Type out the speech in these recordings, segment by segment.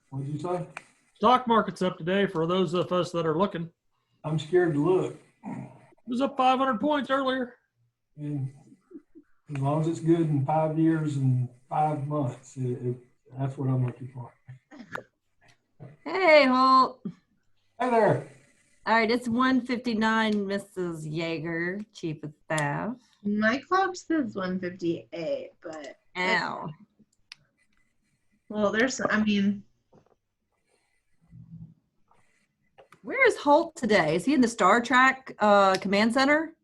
What did you say? Stock market's up today for those of us that are looking. I'm scared to look. It was up 500 points earlier. And as long as it's good in 5 years and 5 months, that's what I'm looking for. Hey, Holt. Hey there. All right, it's 1:59, Mrs. Yeager, Chief of Staff. My clock says 1:58, but Ow. well, Where is Holt today? Is he in the Star Trek command center?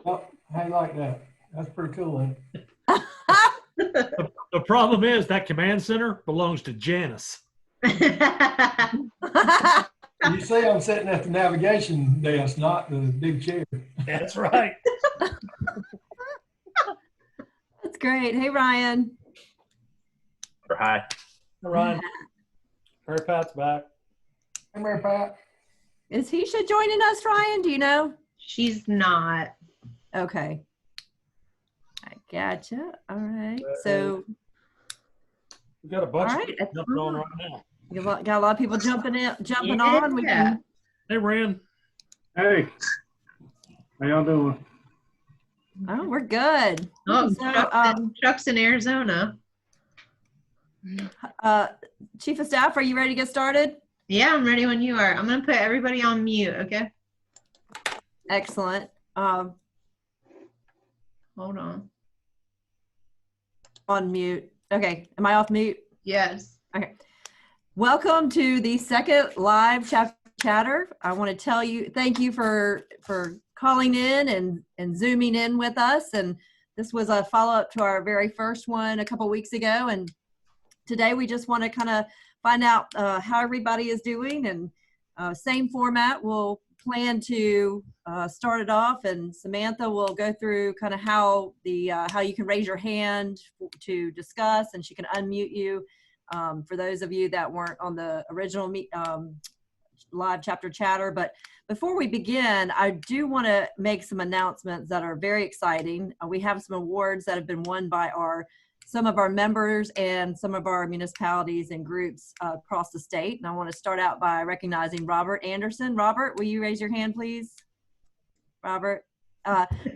Oh, how you like that? That's pretty cool, ain't it? The problem is that command center belongs to Janice. You see, I'm sitting at the navigation desk, not the big chair. That's right. That's great. Hey, Ryan. Hi. Ryan. Mary Pat's back. Hey, Mary Pat. Is Heisha joining us, Ryan? Do you know? she's not. Okay. I gotcha. All right. So, We got a bunch all of right. people jumping on right now. You got a lot of people jumping on. We Yeah. can. Hey, Rand. Hey, how y'all doing? Oh, we're good. Oh, So, Chuck's in Arizona. Chief of Staff, are you ready to get started? Yeah, I'm ready when you are. I'm gonna put everybody on mute. Okay. Excellent. Hold on. On mute. Okay. Am I off mute? Yes. Okay. Welcome to the second live chatter. I want to thank you for calling in and zooming in with us. And this was a follow-up to our very first one a couple weeks ago. And today we just want to kind of find out how everybody is doing. And same format, we'll plan to start it off, and Samantha will go through kind of how you can raise your hand to discuss, and she can unmute you. For those of you that weren't on the original live chapter chatter. But before we begin, I do want to make some announcements that are very exciting. We have some awards that have been won by some of our members and some of our municipalities and groups across the state. And I want to start out by recognizing Robert Anderson. Robert, will you raise your hand, please? Robert.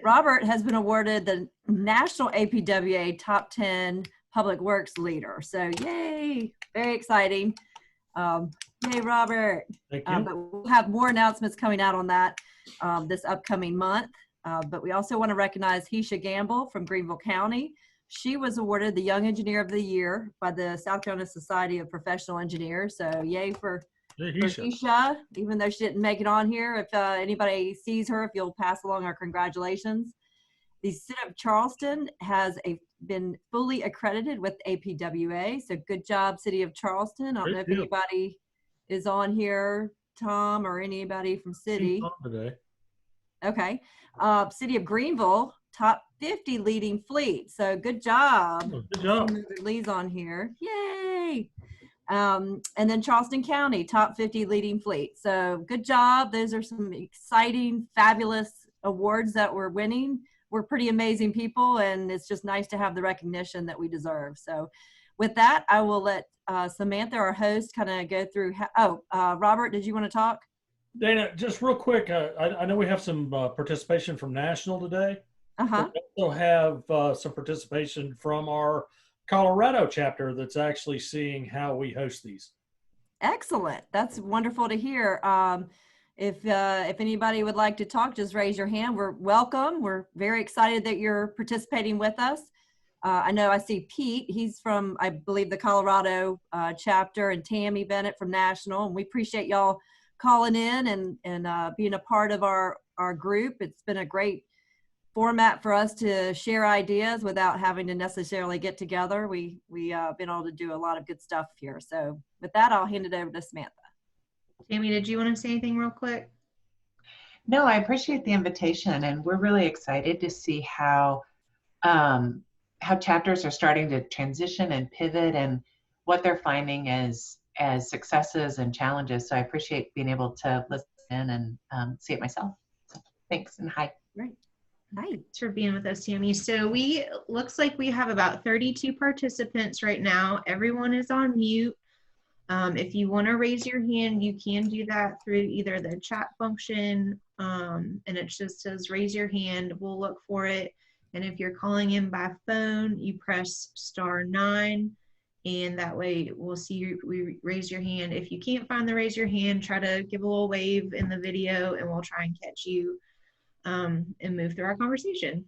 Robert has been awarded the National APWA Top 10 Public Works Leader. So yay, very exciting. Yay, Robert. Thank you. But we'll have more announcements coming out on that this upcoming month. But we also want to recognize Heisha Gamble from Greenville County. She was awarded the Young Engineer of the Year by the South Carolina Society of Professional Engineers. So yay for Heisha, even though she didn't make it on here. If anybody sees her, if you'll pass along our congratulations. The City of Charleston has been fully accredited with APWA. So good job, City of Charleston. I don't know if anybody is on here, Tom, or anybody from City. Today. Okay. City of Greenville, top 50 leading fleet. So good job. Oh, good job. Lee's on here. Yay. And then Charleston County, top 50 leading fleet. So good job. Those are some exciting, fabulous awards that we're winning. We're pretty amazing people, and it's just nice to have the recognition that we deserve. So with that, I will let Samantha, our host, kind of go through. Robert, did you want to talk? Dana, just real quick, I know we have some participation from National today. Uh-huh. We also have some participation from our Colorado chapter that's actually seeing how we host these. Excellent. That's wonderful to hear. If anybody would like to talk, just raise your hand. We're welcome. We're very excited that you're participating with us. I know I see Pete. He's from, I believe, the Colorado chapter, and Tammy Bennett from National. And we appreciate y'all calling in and being a part of our group. It's been a great format for us to share ideas without having to necessarily get together. We've been able to do a lot of good stuff here. So with that, I'll hand it over to Samantha. Tammy, did you want to say anything real quick? No, I appreciate the invitation, and we're really excited to see how chapters are starting to transition and pivot, and what they're finding as successes and challenges. So I appreciate being able to listen in and see it myself. So thanks, and hi. Great. Hi. Thanks for being with us, Tammy. So looks like we have about 32 participants right now. Everyone is on mute. If you want to raise your hand, you can do that through either the chat function, and it just says raise your hand. We'll look for it. And if you're calling in by phone, you press *9, and that way we'll see you raise your hand. If you can't find the raise your hand, try to give a little wave in the video, and we'll try and catch you and move through our conversation.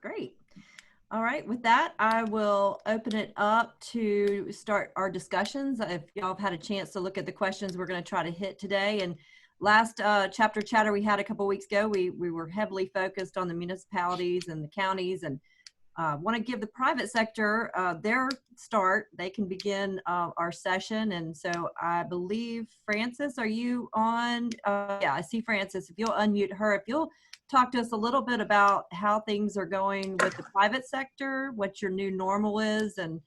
Great. All right, with that, I will open it up to start our discussions. If y'all have had a chance to look at the questions we're going to try to hit today. And last chapter chatter we had a couple weeks ago, we were heavily focused on the municipalities and the counties, and want to give the private sector their start. They can begin our session. And so I believe, Frances, are you on? Yeah, I see Frances. If you'll unmute her, if you'll talk to us a little bit about how things are going with the private sector, what your new normal is, and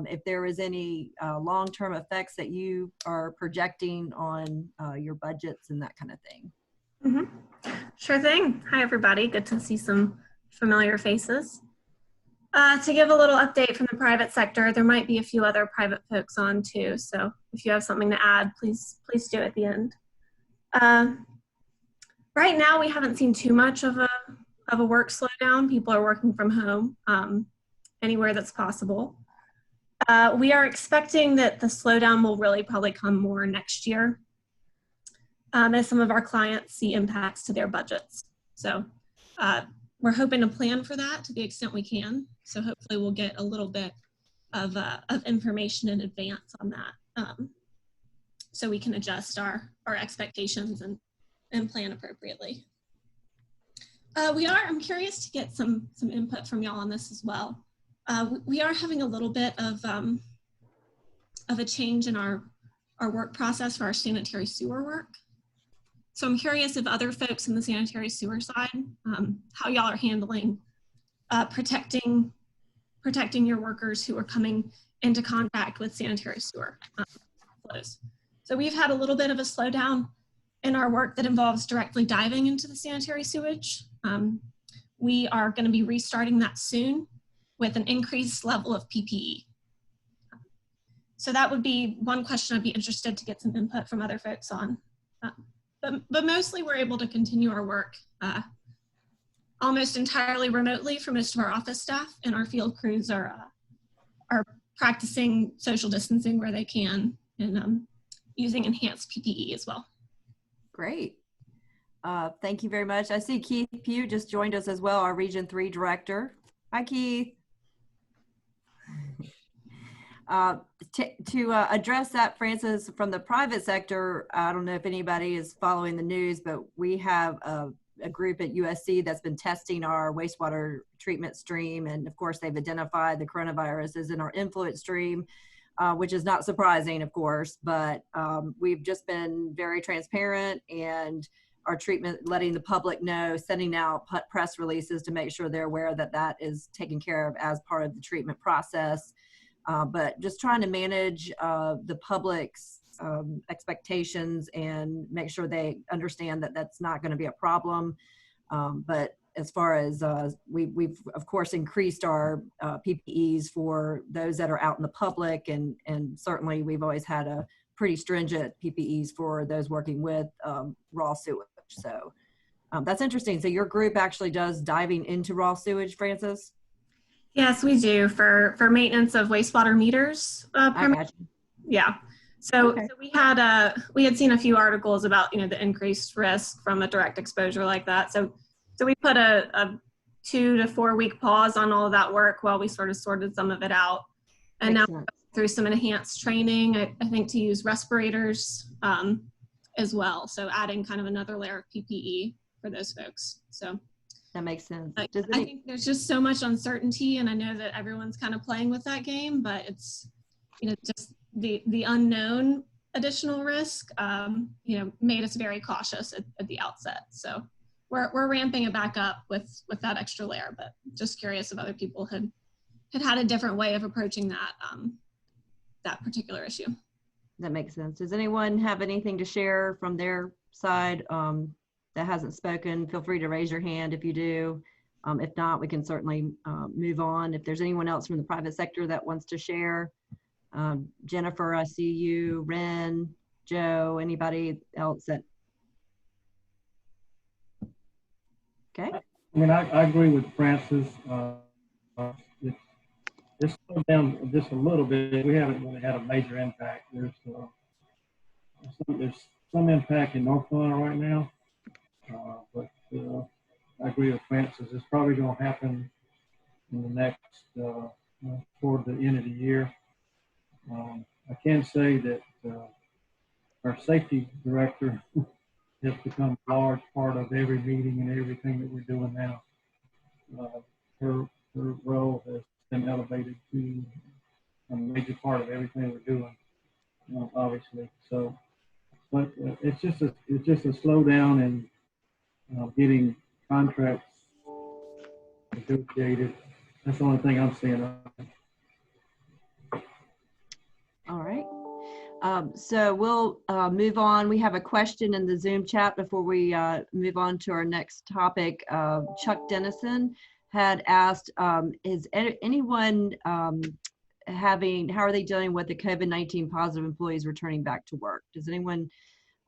if there is any long-term effects that you are projecting on your budgets and that kind of thing. Sure thing. Hi, everybody. Good to see some familiar faces. To give a little update from the private sector, there might be a few other private folks on too, so if you have something to add, please do at the end. Right now, we haven't seen too much of a work slowdown. People are working from home anywhere that's possible. We are expecting that the slowdown will really probably come more next year as some of our clients see impacts to their budgets. So we're hoping to plan for that to the extent we can. So hopefully we'll get a little bit of information in advance on that, so we can adjust our expectations and plan appropriately. I'm curious to get some input from y'all on this as well. We are having a little bit of a change in our work process for our sanitary sewer work. So I'm curious if other folks in the sanitary sewer side, how y'all are handling protecting your workers who are coming into contact with sanitary sewer flows. So we've had a little bit of a slowdown in our work that involves directly diving into the sanitary sewage. We are going to be restarting that soon with an increased level of PPE. So that would be one question I'd be interested to get some input from other folks on. But mostly we're able to continue our work almost entirely remotely for most of our office staff, and our field crews are practicing social distancing where they can, and using enhanced PPE as well. Great. Thank you very much. I see Keith Pugh just joined us as well, our Region 3 Director. Hi, Keith. To address that, Frances, from the private sector, I don't know if anybody is following the news, but we have a group at USC that's been testing our wastewater treatment stream. And of course, they've identified the coronavirus as in our influent stream, which is not surprising, of course, but we've just been very transparent, and our treatment, letting the public know, sending out press releases to make sure they're aware that that is taken care of as part of the treatment process. But just trying to manage the public's expectations and make sure they understand that that's not going to be a problem. But as far as we've of course increased our PPEs for those that are out in the public, and certainly we've always had a pretty stringent PPEs for those working with raw sewage. So that's interesting. So your group actually does diving into raw sewage, Frances? Yes, we do for maintenance of wastewater meters. I got you. Yeah. So, Okay. So we had seen a few articles about the increased risk from a direct exposure like that. So we put a 2 to 4 week pause on all of that work while we sort of sorted some of it out. And Makes now sense. through some enhanced training, I think to use respirators as well. So adding kind of another layer of PPE for those folks. So That makes sense. I Does any, think there's just so much uncertainty, and I know that everyone's kind of playing with that game, but it's, just the unknown additional risk, made us very cautious at the outset. So we're ramping it back up with that extra layer, but just curious if other people had a different way of approaching that particular issue. that makes sense. Does anyone have anything to share from their side that hasn't spoken? Feel free to raise your hand if you do. If not, we can certainly move on. If there's anyone else from the private sector that wants to share, Jennifer, I see you, Ren, Joe, anybody else that? Okay. I mean, I agree with Francis. It's slowed down just a little bit. We haven't really had a major impact. There's some impact in North Carolina right now, but I agree with Francis. It's probably going to happen in the next, toward the end of the year. I can say that our safety director has become a large part of every meeting and everything that we're doing now. Her role has been elevated to a major part of everything we're doing, obviously. So, but it's just a slowdown in getting contracts negotiated. That's the only thing I'm seeing. All right. So we'll move on. We have a question in the Zoom chat before we move on to our next topic. Chuck Dennison had asked, is anyone how are they dealing with the COVID-19 positive employees returning back to work? Does anyone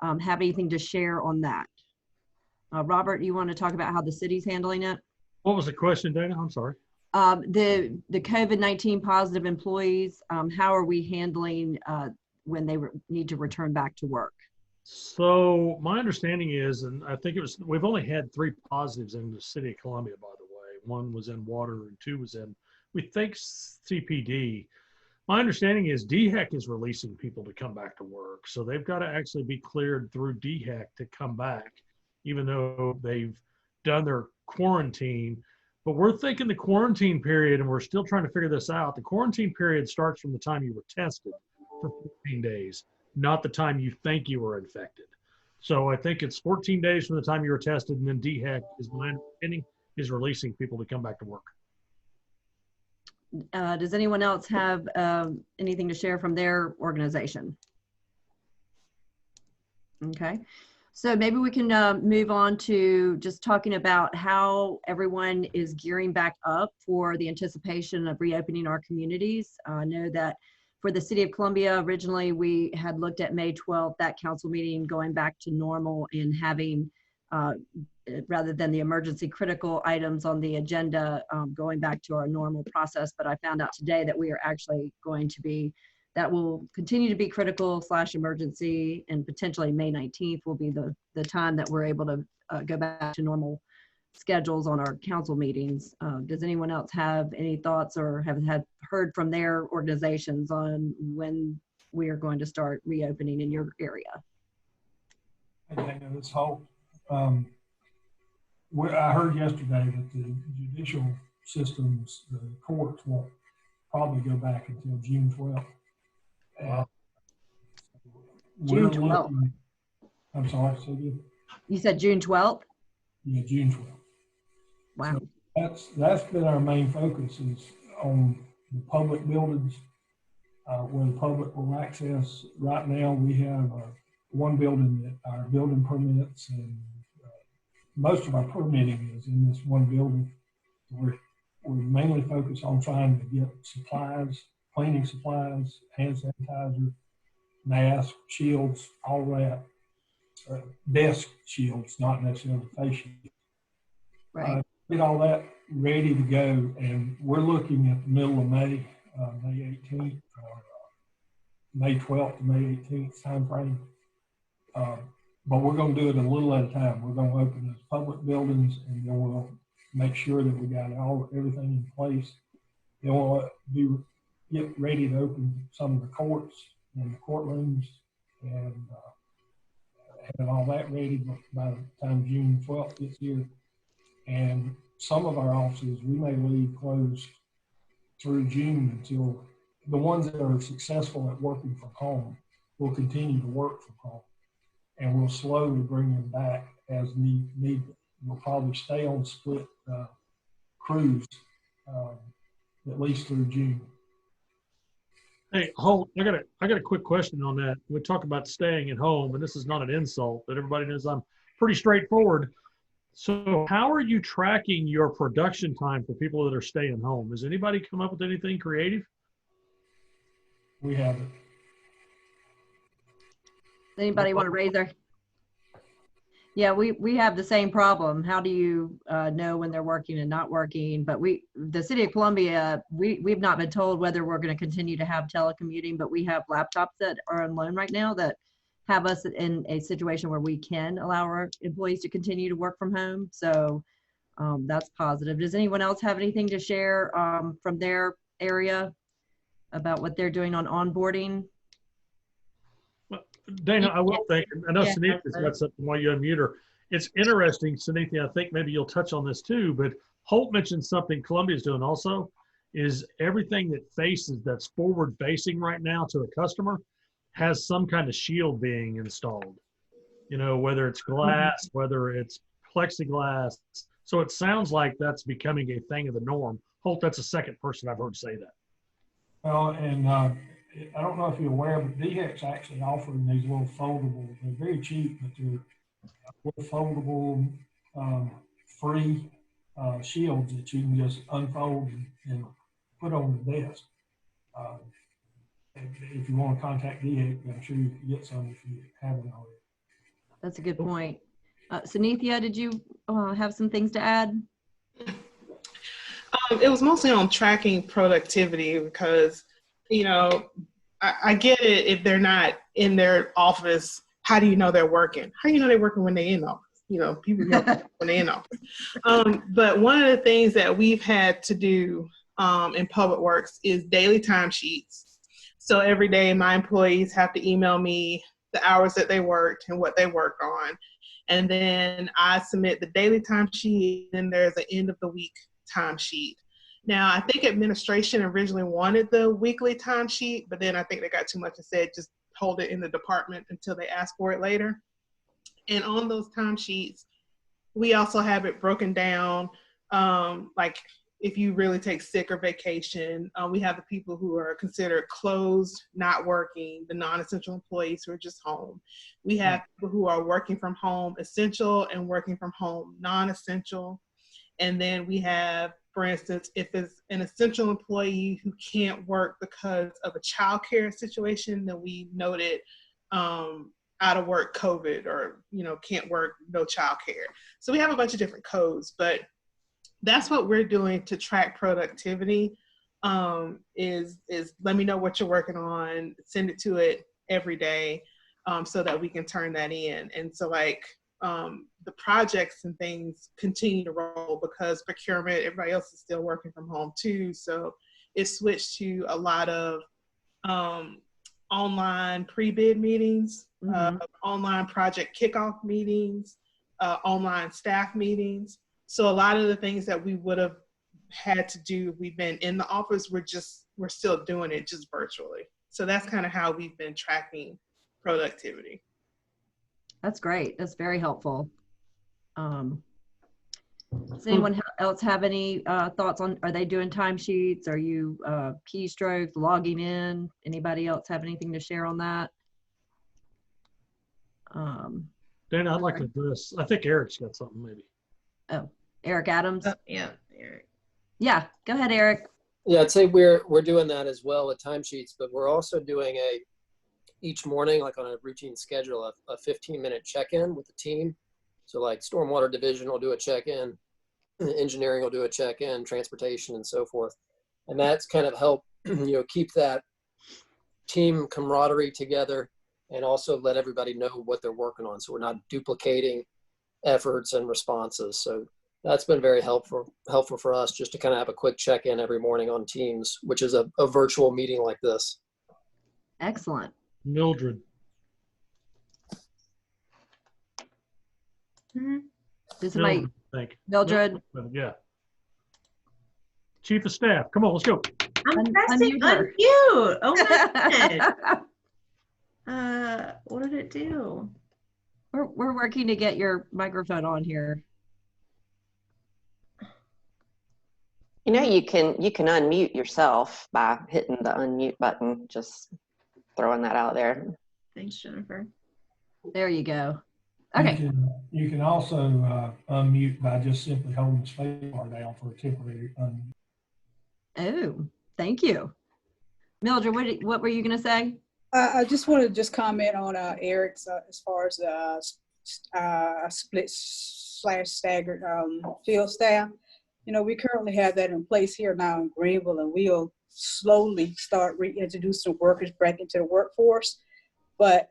have anything to share on that? Robert, you want to talk about how the city's handling it? What was the question, Dana? I'm sorry. The COVID-19 positive employees, how are we handling when they need to return back to work? So my understanding is, and I think we've only had 3 positives in the city of Columbia, by the way. 1 was in water and 2 was in, we think, CPD. My understanding is DHEC is releasing people to come back to work. So they've got to actually be cleared through DHEC to come back, even though they've done their quarantine. But we're thinking the quarantine period, and we're still trying to figure this out. The quarantine period starts from the time you were tested for 14 days, not the time you think you were infected. So I think it's 14 days from the time you were tested, and then DHEC, is my understanding, is releasing people to come back to work. Does anyone else have anything to share from their organization? Okay. So maybe we can move on to just talking about how everyone is gearing back up for the anticipation of reopening our communities. I know that for the City of Columbia, originally we had looked at May 12th, that council meeting going back to normal and having, rather than the emergency critical items on the agenda, going back to our normal process. But I found out today that we are actually going to be, that will continue to be critical / emergency, and potentially May 19th will be the time that we're able to go back to normal schedules on our council meetings. Does anyone else have any thoughts or have heard from their organizations on when we are going to start reopening in your area? Hey, Dana, this Holt. I heard yesterday that the judicial systems, the courts, won't probably go back until June 12th. June 12th. I'm sorry, say again. You said June 12th? Yeah, June 12th. Wow. So that's been our main focus, is on the public buildings where the public will access. Right now, we have one building that our building permits, and most of our permitting is in this one building. We're mainly focused on trying to get supplies, cleaning supplies, hand sanitizer, masks, shields, all that. Desk shields, not necessarily face shields. Right. Get all that ready to go, and we're looking at the middle of May, May 18th, or May 12th to May 18th time frame. But we're going to do it a little at a time. We're going to open those public buildings, and then we'll make sure that we got everything in place. Then we'll get ready to open some of the courts and the courtrooms, and have all that ready by the time June 12th gets here. And some of our offices, we may leave closed through June until the ones that are successful at working from home will continue to work from home. And we'll slowly bring them back as needed. We'll probably stay on split crews at least through June. Hey, Holt, I got a quick question on that. We talk about staying at home, and this is not an insult, but everybody knows I'm pretty straightforward. So how are you tracking your production time for people that are staying home? Has anybody come up with anything creative? we have it. Anybody want to raise their? Yeah, we have the same problem. How do you know when they're working and not working? But the city of Columbia, we've not been told whether we're going to continue to have telecommuting, but we have laptops that are on loan right now that have us in a situation where we can allow our employees to continue to work from home. So that's positive. Does anyone else have anything to share from their area about what they're doing on onboarding? Dana, I will think, I know Yeah. Sunitha's got something while you unmute her. It's interesting, Sunitha, I think maybe you'll touch on this too, but Holt mentioned something Columbia's doing also, is everything that's forward facing right now to the customer has some kind of shield being installed. You know, whether it's glass, whether it's plexiglass. So it sounds like that's becoming a thing of the norm. Holt, that's the second person I've heard say that. Well, and I don't know if you're aware, but DHEC's actually offering these little foldable. They're very cheap, but they're little foldable, free shields that you can just unfold and put on the desk. If you want to contact DHEC, I'm sure you can get some if you haven't already. That's a good point. Sunithia, did you have some things to add? It was mostly on tracking productivity because, you know, I get it if they're not in their office. How do you know they're working? How do you know they're working when they're in office? You know, people know when they're in office. But one of the things that we've had to do in Public Works is daily timesheets. So every day my employees have to email me the hours that they worked and what they worked on. And then I submit the daily timesheet, and there's an end of the week timesheet. Now, I think administration originally wanted the weekly timesheet, but then I think they got too much and said just hold it in the department until they ask for it later. And on those timesheets, we also have it broken down, like if you really take sick or vacation. We have the people who are considered closed, not working, the non-essential employees who are just home. We have people who are working from home essential and working from home non-essential. And then we have, for instance, if it's an essential employee who can't work because of a childcare situation, then we noted out of work COVID, or, you know, can't work, no childcare. So we have a bunch of different codes, but that's what we're doing to track productivity. Is let me know what you're working on, send it to it every day, so that we can turn that in. And so like the projects and things continue to roll because procurement, everybody else is still working from home too. So it switched to a lot of online pre-bid meetings, online project kickoff meetings, online staff meetings. So a lot of the things that we would have had to do if we've been in the office, we're still doing it just virtually. So that's kind of how we've been tracking productivity. That's great. That's very helpful. Does anyone else have any thoughts on, are they doing timesheets? Are you keystrokes, logging in? Anybody else have anything to share on that? Dana, I'd like to address, I think Eric's got something maybe. Oh, Eric Adams. Yeah, Eric. Yeah, go ahead, Eric. Yeah, I'd say we're doing that as well with timesheets, but we're also doing each morning, like on a routine schedule, a 15-minute check-in with the team. So like Stormwater Division will do a check-in, engineering will do a check-in, transportation and so forth. And that's kind of help, keep that team camaraderie together and also let everybody know what they're working on. So we're not duplicating efforts and responses. So that's been very helpful for us, just to kind of have a quick check-in every morning on Teams, which is a virtual meeting like this. Excellent. Mildred. Does somebody, Mildred. Mildred? Yeah. Chief of Staff, come on, let's go. I'm pressing unmute her. unmute. Oh my goodness. What did it do? We're working to get your microphone on here. You know, you can unmute yourself by hitting the unmute button. Just throwing that out there. Thanks, Jennifer. There you go. Okay. You can also unmute by just simply holding the space bar down for a temporary unmute. Oh, thank you. Mildred, what were you going to say? I just wanted to just comment on Eric's as far as split / staggered field staff. You know, we currently have that in place here now in Greenville, and we'll slowly start reintroducing workers back into the workforce. But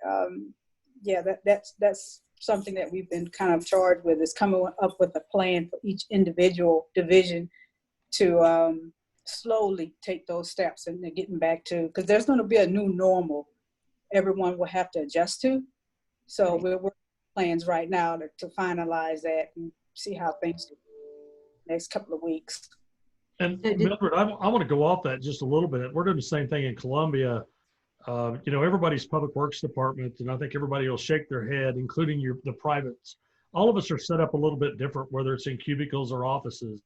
yeah, that's something that we've been kind of charged with, is coming up with a plan for each individual division to slowly take those steps and getting back to, because there's going to be a new normal everyone will have to adjust to. So we're working plans right now to finalize that and see how things go next couple of weeks. And Mildred, I want to go off that just a little bit. We're doing the same thing in Columbia. You know, everybody's public works department, and I think everybody will shake their head, including the privates. All of us are set up a little bit different, whether it's in cubicles or offices.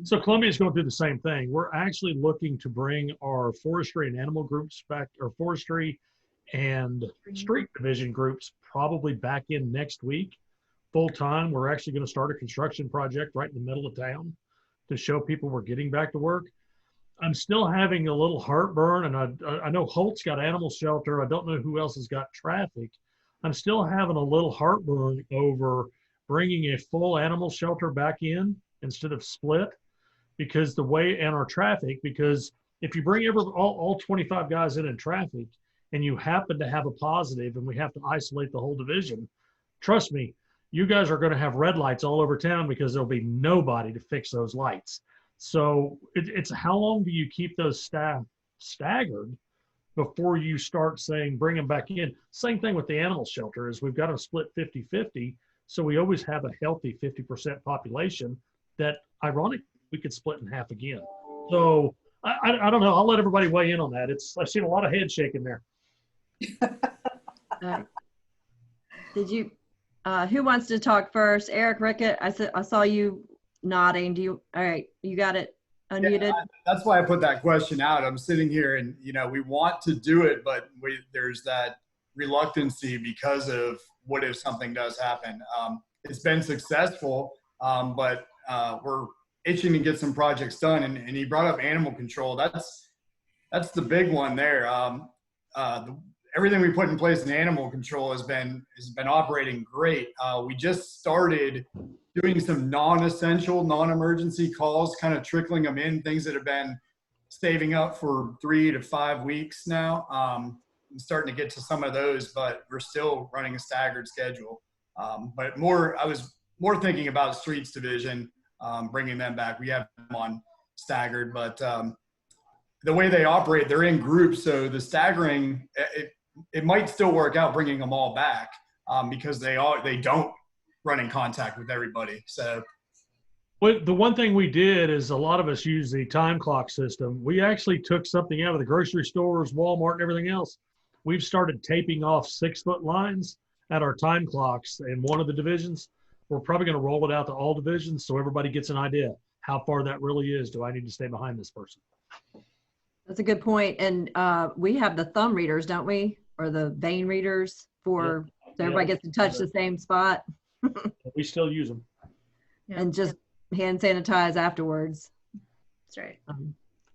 So Columbia is going through the same thing. We're actually looking to bring our forestry and animal groups back, or forestry and street division groups probably back in next week, full time. We're actually going to start a construction project right in the middle of town to show people we're getting back to work. I'm still having a little heartburn, and I know Holt's got animal shelter. I don't know who else has got traffic. I'm still having a little heartburn over bringing a full animal shelter back in instead of split, because the way, and our traffic, because if you bring all 25 guys in traffic and you happen to have a positive and we have to isolate the whole division, trust me, you guys are going to have red lights all over town because there'll be nobody to fix those lights. So it's how long do you keep those staff staggered before you start saying, bring them back in? Same thing with the animal shelter, is we've got them split 50-50. So we always have a healthy 50% population that ironically we could split in half again. So I don't know. I'll let everybody weigh in on that. I've seen a lot of head shaking there. Did you, who wants to talk first? Eric Rickett, I saw you nodding. All right, you got it unmuted. Yeah, that's why I put that question out. I'm sitting here and, you know, we want to do it, but there's that reluctancy because of what if something does happen. It's been successful, but we're itching to get some projects done. And he brought up animal control. That's the big one there. Everything we put in place in animal control has been operating great. We just started doing some non-essential, non-emergency calls, kind of trickling them in, things that have been saving up for 3 to 5 weeks now. I'm starting to get to some of those, but we're still running a staggered schedule. But I was more thinking about streets division, bringing them back. We have them on staggered, but the way they operate, they're in groups. So the staggering, it might still work out bringing them all back because they don't run in contact with everybody. So the one thing we did is a lot of us use the time clock system. We actually took something out of the grocery stores, Walmart, and everything else. We've started taping off 6-foot lines at our time clocks in one of the divisions. We're probably going to roll it out to all divisions so everybody gets an idea how far that really is. Do I need to stay behind this person? That's a good point. And we have the thumb readers, don't we? Or the vein readers so everybody gets to touch the same spot. We still use them. And just hand sanitize afterwards. That's right.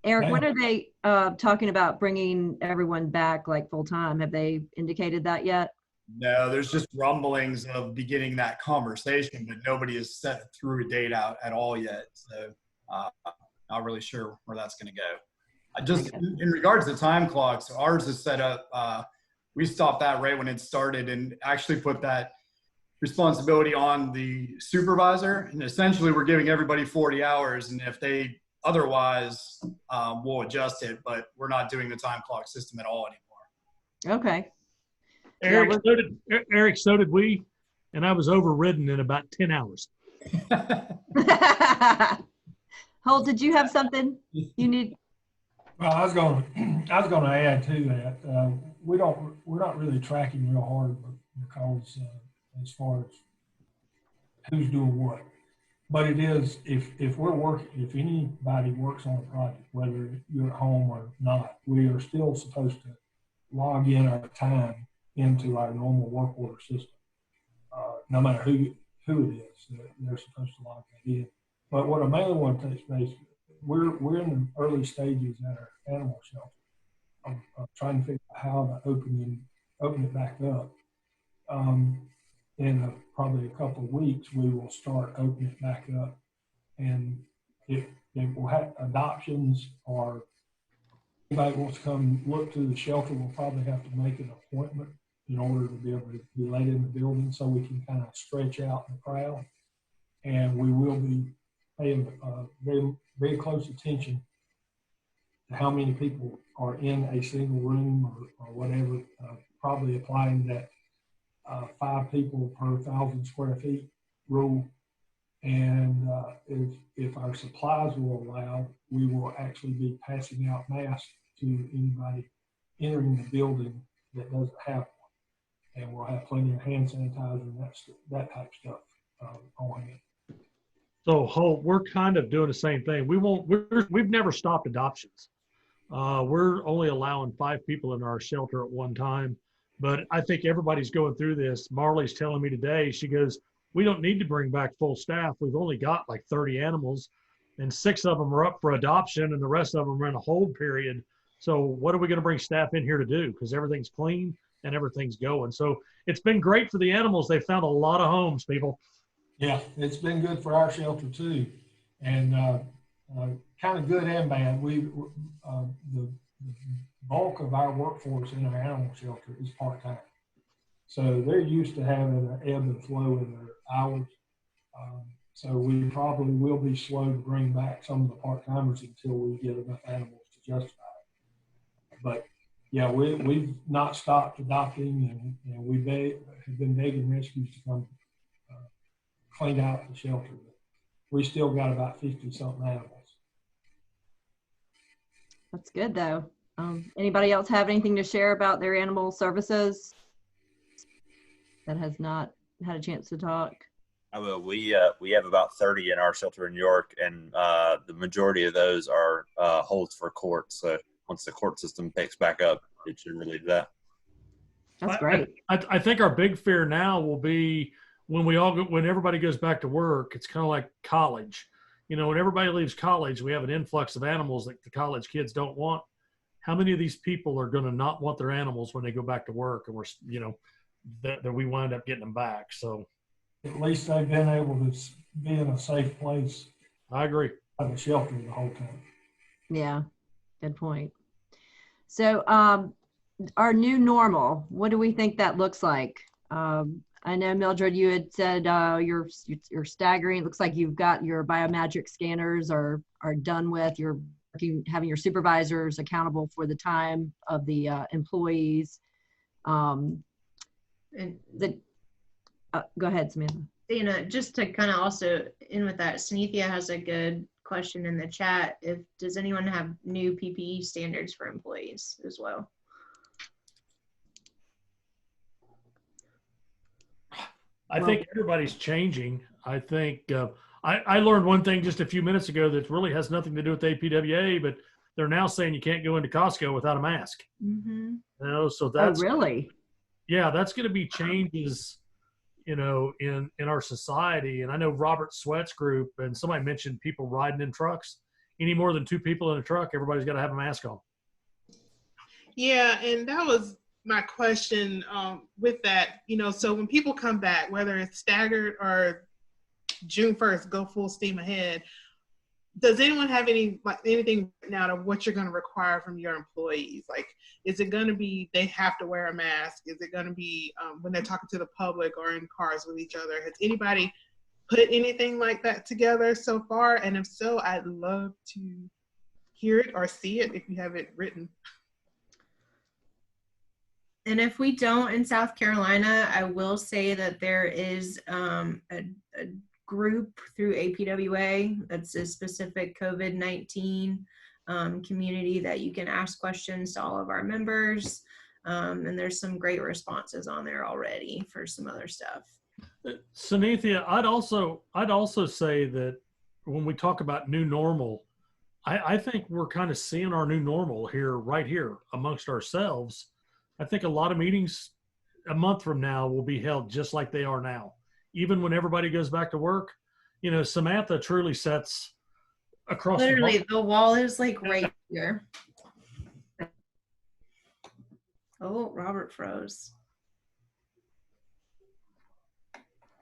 Eric, when are they talking about bringing everyone back like full time? Have they indicated that yet? No, there's just rumblings of beginning that conversation, but nobody has set through a date out at all yet. So not really sure where that's going to go. In regards to time clocks, ours is set up. We stopped that right when it started and actually put that responsibility on the supervisor. And essentially we're giving everybody 40 hours. And if they otherwise, we'll adjust it, but we're not doing the time clock system at all anymore. Okay. Eric, so did we. And I was overridden in about 10 hours. Holt, did you have something you need? Well, I was going to add to that. We're not really tracking real hard because as far as who's doing what, but it is if anybody works on a project, whether you're at home or not, we are still supposed to log in our time into our normal work order system. No matter who it is, they're supposed to log that in. But what I mainly want to touch base, we're in the early stages at our animal shelter, of trying to figure out how to open it back up. In probably a couple of weeks, we will start opening it back up. And if we'll have adoptions or anybody wants to come look to the shelter, we'll probably have to make an appointment in order to be able to be let in the building so we can kind of stretch out the crowd. And we will be paying very, very close attention to how many people are in a single room or whatever, probably applying that 5 people per 1,000 square feet rule. And if our supplies will allow, we will actually be passing out masks to anybody entering the building that doesn't have one. And we'll have plenty of hand sanitizer and that type of stuff on hand. So Holt, we're kind of doing the same thing. We've never stopped adoptions. We're only allowing 5 people in our shelter at one time, but I think everybody's going through this. Marley's telling me today, she goes, we don't need to bring back full staff. We've only got like 30 animals and 6 of them are up for adoption and the rest of them are in a hold period. So what are we going to bring staff in here to do? Because everything's clean and everything's going. So it's been great for the animals. They found a lot of homes, people. Yeah, it's been good for our shelter too. And kind of good and bad. The bulk of our workforce in our animal shelter is part-time. So they're used to having an ebb and flow in their hours. So we probably will be slow to bring back some of the part-timers until we get enough animals to justify it. But yeah, we've not stopped adopting, and we have been begging rescues to come clean out the shelter. We still got about 50-something animals. That's good though. Anybody else have anything to share about their animal services that has not had a chance to talk? Well, we have about 30 in our shelter in New York, and the majority of those are holds for court. So once the court system picks back up, it should relieve that. That's great. I think our big fear now will be when everybody goes back to work. It's kind of like college. You know, when everybody leaves college, we have an influx of animals that the college kids don't want. How many of these people are going to not want their animals when they go back to work, and that we wind up getting them back? So at least they've been able to be in a safe place. I agree. Have a shelter the whole time. Yeah, good point. So our new normal, what do we think that looks like? I know, Mildred, you had said you're staggering. It looks like you've got your biometric scanners are done with. You're having your supervisors accountable for the time of the employees. Go ahead, Samantha. Just to kind of also in with that, Sanithia has a good question in the chat. Does anyone have new PPE standards for employees as well? I think everybody's changing. I think I learned one thing just a few minutes ago that really has nothing to do with APWA, but they're now saying you can't go into Costco without a mask. Mm-hmm. So that's really, yeah, that's going to be changes, in our society. And I know Robert Sweat's group, and somebody mentioned people riding in trucks. Any more than 2 people in a truck, everybody's got to have a mask on. Yeah, and that was my question with that. So when people come back, whether it's staggered or June 1st, go full steam ahead, does anyone have anything now of what you're going to require from your employees? Like, is it going to be they have to wear a mask? Is it going to be when they're talking to the public or in cars with each other? Has anybody put anything like that together so far? And if so, I'd love to hear it or see it if you have it written. And if we don't in South Carolina, I will say that there is a group through APWA that's a specific COVID-19 community that you can ask questions to all of our members. And there's some great responses on there already for some other stuff. Sanithia, I'd also say that when we talk about new normal, I think we're kind of seeing our new normal right here amongst ourselves. I think a lot of meetings a month from now will be held just like they are now. Even when everybody goes back to work, Samantha truly sets across literally the wall is like right here. Oh, Robert froze.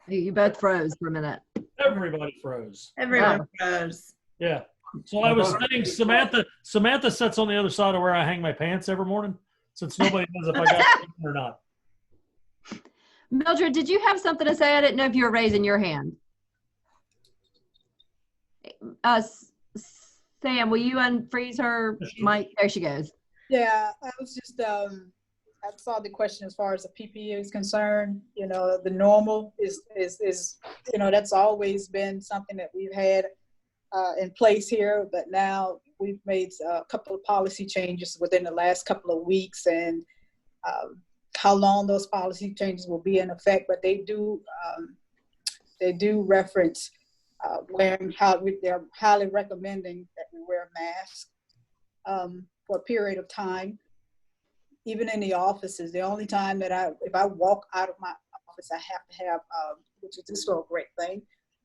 You both froze for a minute. Everybody froze. Everyone Oh. froze. Yeah. So I was saying, Samantha sits on the other side of where I hang my pants every morning, since nobody knows if I got it or not. Mildred, did you have something to say? I didn't know if you were raising your hand. Sam, will you unfreeze her mic? There she goes. Yeah, I was just, I saw the question as far as the PPE is concerned. You know, the normal is you know, that's always been something that we've had in place here, but now we've made a couple of policy changes within the last couple of weeks, and how long those policy changes will be in effect, but they do reference wearing, they're highly recommending that we wear a mask for a period of time. Even in the offices, the only time that if I walk out of my office, I have to have, which is just a great thing,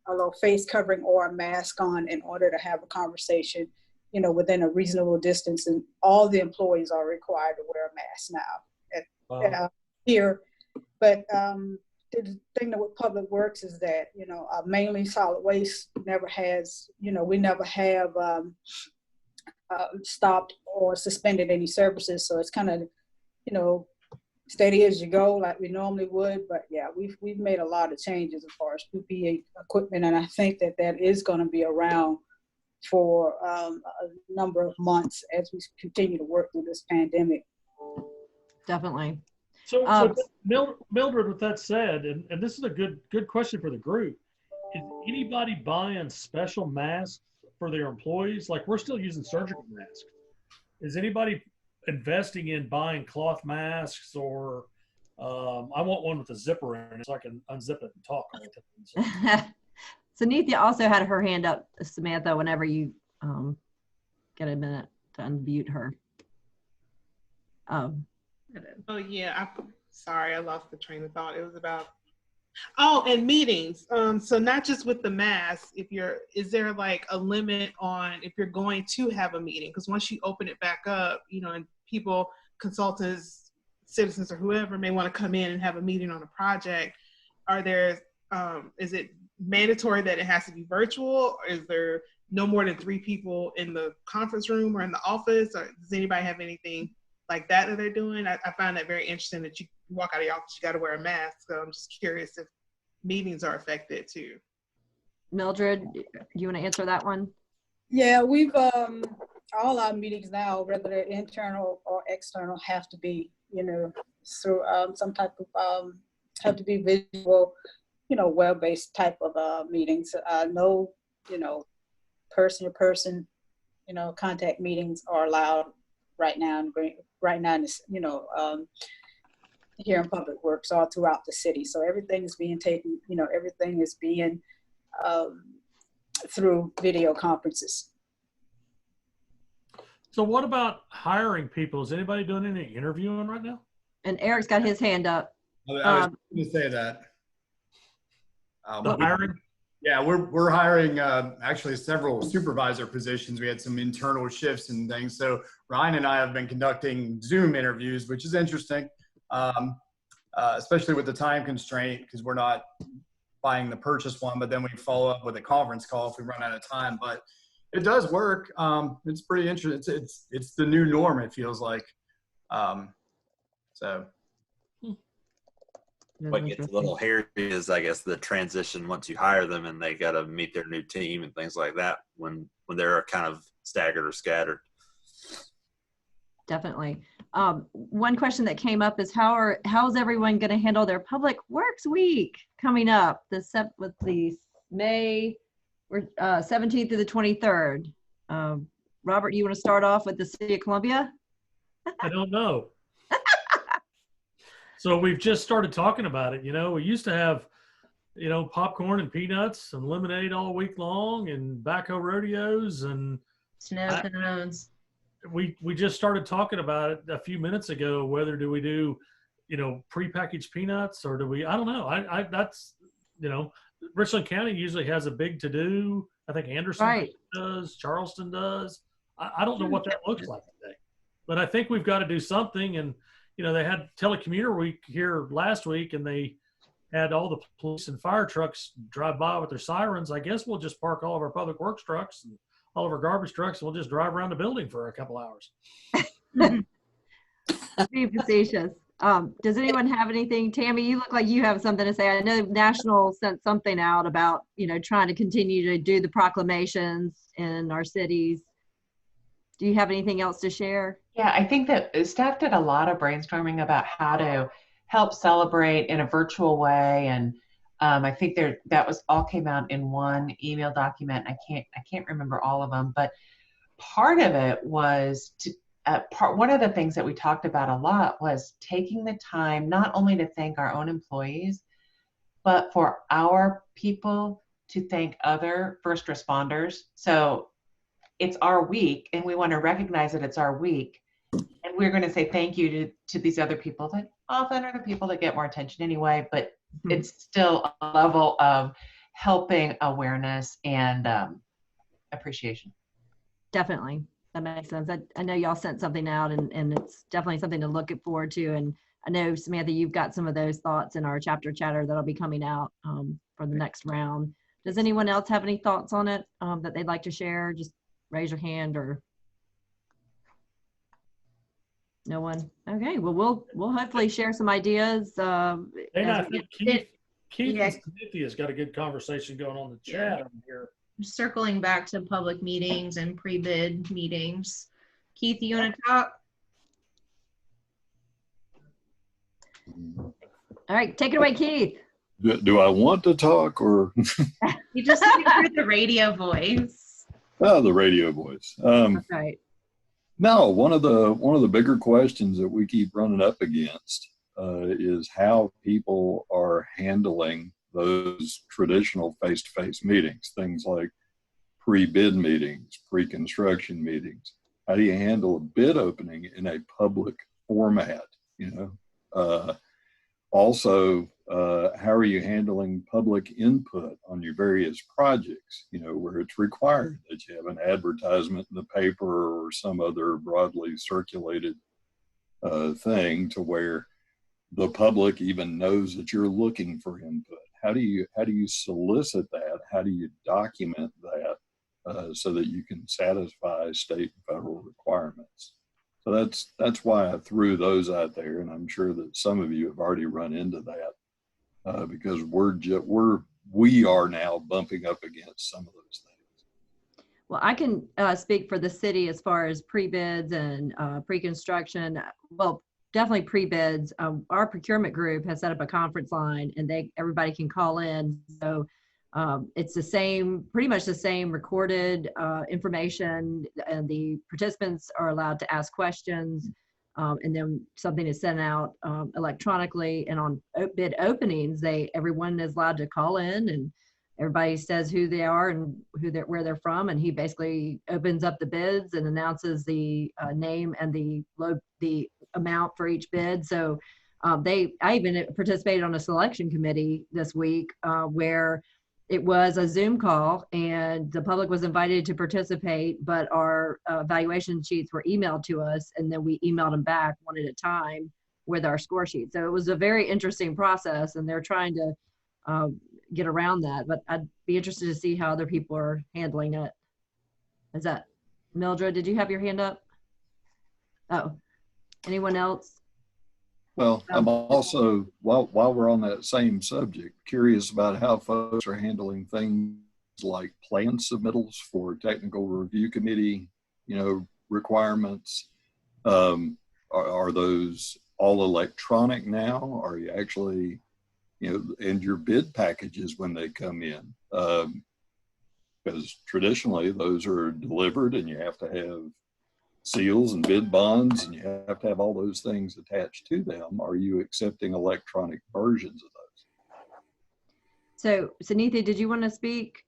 a little face covering or a mask on in order to have a conversation, you know, within a reasonable distance. And all the employees are required to wear a mask now here. But the thing with Public Works is that, you know, mainly solid waste never has, you know, we never have stopped or suspended any services. So it's kind of, you know, steady as you go like we normally would. But yeah, we've made a lot of changes as far as PPE equipment, and I think that is going to be around for a number of months as we continue to work through this pandemic. Definitely. So Mildred, with that said, and this is a good question for the group, is anybody buying special masks for their employees? Like, we're still using surgical masks. Is anybody investing in buying cloth masks, or I want one with a zipper in it so I can unzip it and talk. So Nithya also had her hand up, Samantha, whenever you get a minute to unmute her. Oh yeah, sorry, I lost the train of thought. It was about, and meetings. So not just with the mask, is there like a limit on if you're going to have a meeting? Because once you open it back up, you know, and people, consultants, citizens, or whoever may want to come in and have a meeting on a project, is it mandatory that it has to be virtual? Or is there no more than 3 people in the conference room or in the office? Or does anybody have anything like that they're doing? I find that very interesting that you walk out of the office, you got to wear a mask. So I'm just curious if meetings are affected too. Mildred, you want to answer that one? Yeah, we've all our meetings now, whether they're internal or external, have to be, you know, through some type of have to be visual, you know, web-based type of meetings. No, you know, person-to-person, you know, contact meetings are allowed right now, you know, here in Public Works all throughout the city. So everything is being taken, you know, everything is being through video conferences. So what about hiring people? Is anybody doing any interviewing right now? And Eric's got his hand up. I was going to say that. Hiring? Yeah, we're hiring actually several supervisor positions. We had some internal shifts and things. So Ryan and I have been conducting Zoom interviews, which is interesting, especially with the time constraint, because we're not buying the purchase one, but then we follow up with a conference call if we run out of time. But it does work. It's pretty interesting. It's the new norm, it feels like. So. What gets a little hairy is, I guess, the transition once you hire them and they got to meet their new team and things like that when they're kind of staggered or scattered. Definitely. One question that came up is how's everyone going to handle their Public Works Week coming up? With the May 17th to the 23rd. Robert, you want to start off with the City of Columbia? I don't know. So we've just started talking about it. You know, we used to have, you know, popcorn and peanuts and lemonade all week long and backhoe rodeos and snow cones. We just started talking about it a few minutes ago. Whether do we do, you know, prepackaged peanuts or do we? I don't know. That's, you know, Richland County usually has a big to do. I think Anderson does. Charleston does. I don't know what that looks like today, but I think we've got to do something. And you know, they had telecommuter week here last week, and they had all the police and fire trucks drive by with their sirens. I guess we'll just park all of our public works trucks and all of our garbage trucks, and we'll just drive around the building for a couple hours. Be facetious. Does anyone have anything? Tammy, you look like you have something to say. I know National sent something out about, you know, trying to continue to do the proclamations in our cities. Do you have anything else to share? Yeah, I think that staff did a lot of brainstorming about how to help celebrate in a virtual way, and I think that was all came out in one email document. I can't remember all of them, but part of it was to one of the things that we talked about a lot was taking the time not only to thank our own employees, but for our people to thank other first responders. So it's our week, and we want to recognize that it's our week, and we're going to say thank you to these other people that often are the people that get more attention anyway, but it's still a level of helping awareness and appreciation. Definitely. That makes sense. I know y'all sent something out, and it's definitely something to look forward to. And I know, Samantha, you've got some of those thoughts in our chapter chatter that'll be coming out for the next round. Does anyone else have any thoughts on it that they'd like to share? Just raise your hand. Or no one? Okay. Well, we'll hopefully share some ideas. And I think Keith and Cynthia has got a good conversation going on in the chat over here. Circling back to public meetings and pre-bid meetings. Keith, you want to talk? All right, take it away, Keith. Do I want to talk, or? You just heard the radio voice. Oh, the radio voice. That's right. No, one of the bigger questions that we keep running up against is how people are handling those traditional face-to-face meetings, things like pre-bid meetings, pre-construction meetings. How do you handle a bid opening in a public format? You know, also, how are you handling public input on your various projects? You know, where it's required that you have an advertisement in the paper or some other broadly circulated thing to where the public even knows that you're looking for input. How do you solicit that? How do you document that so that you can satisfy state and federal requirements? So that's why I threw those out there, and I'm sure that some of you have already run into that because we are now bumping up against some of those things. Well, I can speak for the city as far as pre-bids and pre-construction. Well, definitely pre-bids. Our procurement group has set up a conference line, and everybody can call in. So it's pretty much the same recorded information, and the participants are allowed to ask questions, and then something is sent out electronically. And on bid openings, everyone is allowed to call in, and everybody says who they are and where they're from, and he basically opens up the bids and announces the name and the amount for each bid. So I even participated on a selection committee this week where it was a Zoom call, and the public was invited to participate, but our evaluation sheets were emailed to us, and then we emailed them back one at a time with our score sheet. So it was a very interesting process, and they're trying to get around that, but I'd be interested to see how other people are handling it. Is that Mildred? Did you have your hand up? Oh, anyone else? Well, I'm also, while we're on that same subject, curious about how folks are handling things like plan submittals for technical review committee, requirements. Are those all electronic now? Are you actually, and your bid packages when they come in? Because traditionally those are delivered and you have to have seals and bid bonds, and you have to have all those things attached to them. Are you accepting electronic versions of those? So, Sunitha, did you want to speak?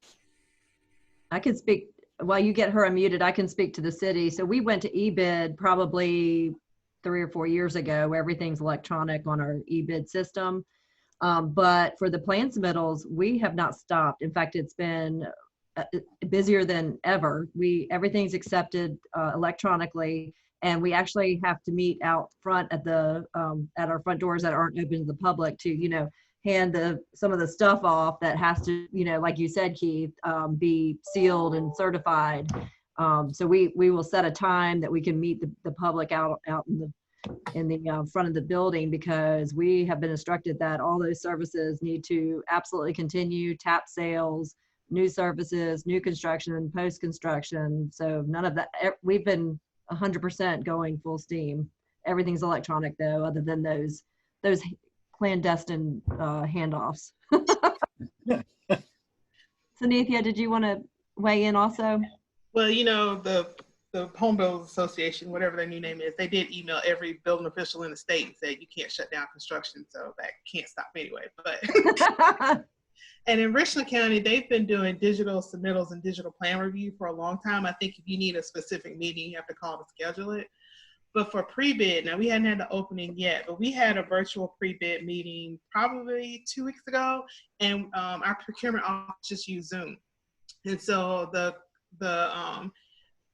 I can speak while you get her unmuted. I can speak to the city. So we went to eBid probably 3 or 4 years ago, where everything's electronic on our eBid system. But for the plan submittals, we have not stopped. In fact, it's been busier than ever. Everything's accepted electronically, And we actually have to meet out front at our front doors that aren't open to the public to, hand some of the stuff off that has to, like you said, Keith, be sealed and certified. So we will set a time that we can meet the public out in the front of the building, because we have been instructed that all those services need to absolutely continue: tap sales, new services, new construction, and post-construction. So none of that, we've been 100% going full steam. Everything's electronic though, other than those clandestine handoffs. Sanithia, did you want to weigh in also? Well, the Home Builders Association, whatever their new name is, they did email every building official in the state and said you can't shut down construction, so that can't stop anyway. But and in Richland County, they've been doing digital submittals and digital plan review for a long time. I think if you need a specific meeting, you have to call to schedule it. But for pre-bid, now we hadn't had the opening yet, but we had a virtual pre-bid meeting probably 2 weeks ago, and our procurement office just used Zoom. And so the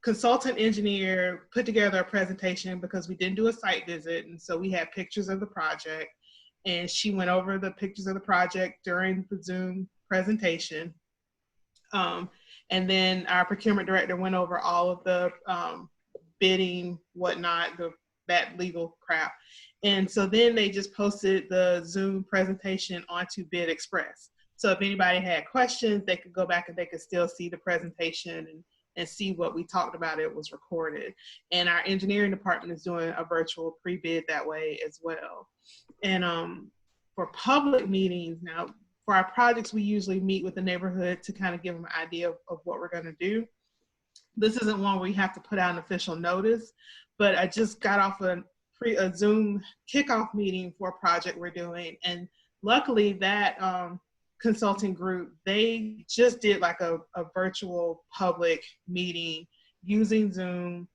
consultant engineer put together a presentation, because we didn't do a site visit, and so we had pictures of the project, and she went over the pictures of the project during the Zoom presentation. And then our procurement director went over all of the bidding, whatnot, that legal crap. And so then they just posted the Zoom presentation onto Bid Express. So if anybody had questions, they could go back and they could still see the presentation and see what we talked about. It was recorded. And our engineering department is doing a virtual pre-bid that way as well. And for public meetings, now for our projects, we usually meet with the neighborhood to kind of give them an idea of what we're gonna do. This isn't one where you have to put out an official notice, but I just got off a Zoom kickoff meeting for a project we're doing. And luckily that consulting group, they just did like a virtual public meeting using Zoom,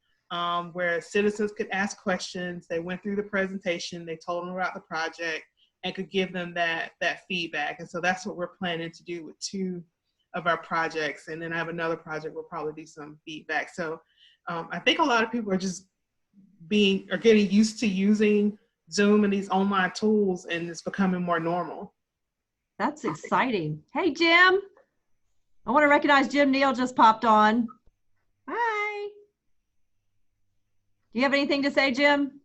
where citizens could ask questions. They went through the presentation, they told them about the project, and could give them that feedback. And so that's what we're planning to do with 2 of our projects. And then I have another project we'll probably do some feedback. So I think a lot of people are just getting used to using Zoom and these online tools, and it's becoming more normal. That's exciting. Hey, Jim. I want to recognize Jim Neal just popped on. Hi. Do you have anything to say, Jim?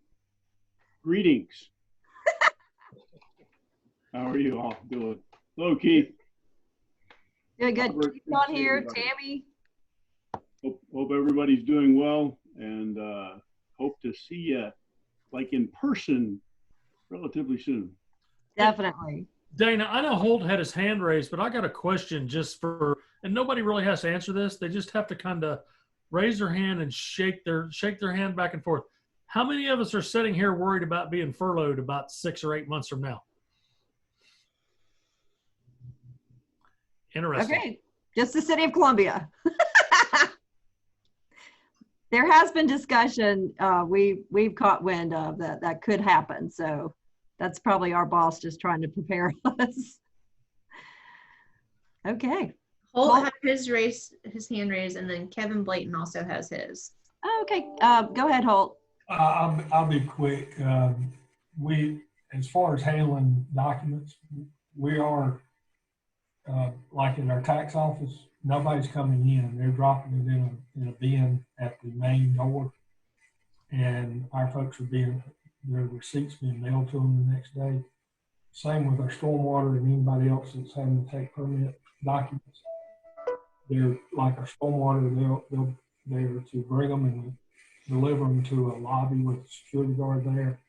Greetings. How are you all doing? Hello, Keith. Good, good. Robert, Keith on here, Tammy. Hope everybody's doing well, and hope to see you like in person relatively soon. Definitely. Dana, I know Holt had his hand raised, but I got a question and nobody really has to answer this. They just have to kind of raise their hand and shake their hand back and forth. How many of us are sitting here worried about being furloughed about 6 or 8 months from now? Interesting. Okay, just the city of Columbia. There has been discussion. We've caught wind of that could happen. So that's probably our boss just trying to prepare us. Okay. Holt had his hand raised, and then Kevin Blayton also has his. Okay, go ahead, Holt. I'll be quick. As far as handling documents, we are like in our tax office. Nobody's coming in; they're dropping it in a bin at the main door, and our folks their receipts being mailed to them the next day. Same with our stormwater and anybody else that's having to take permit documents. They're like our stormwater, they're to bring them and deliver them to a lobby with a security guard there,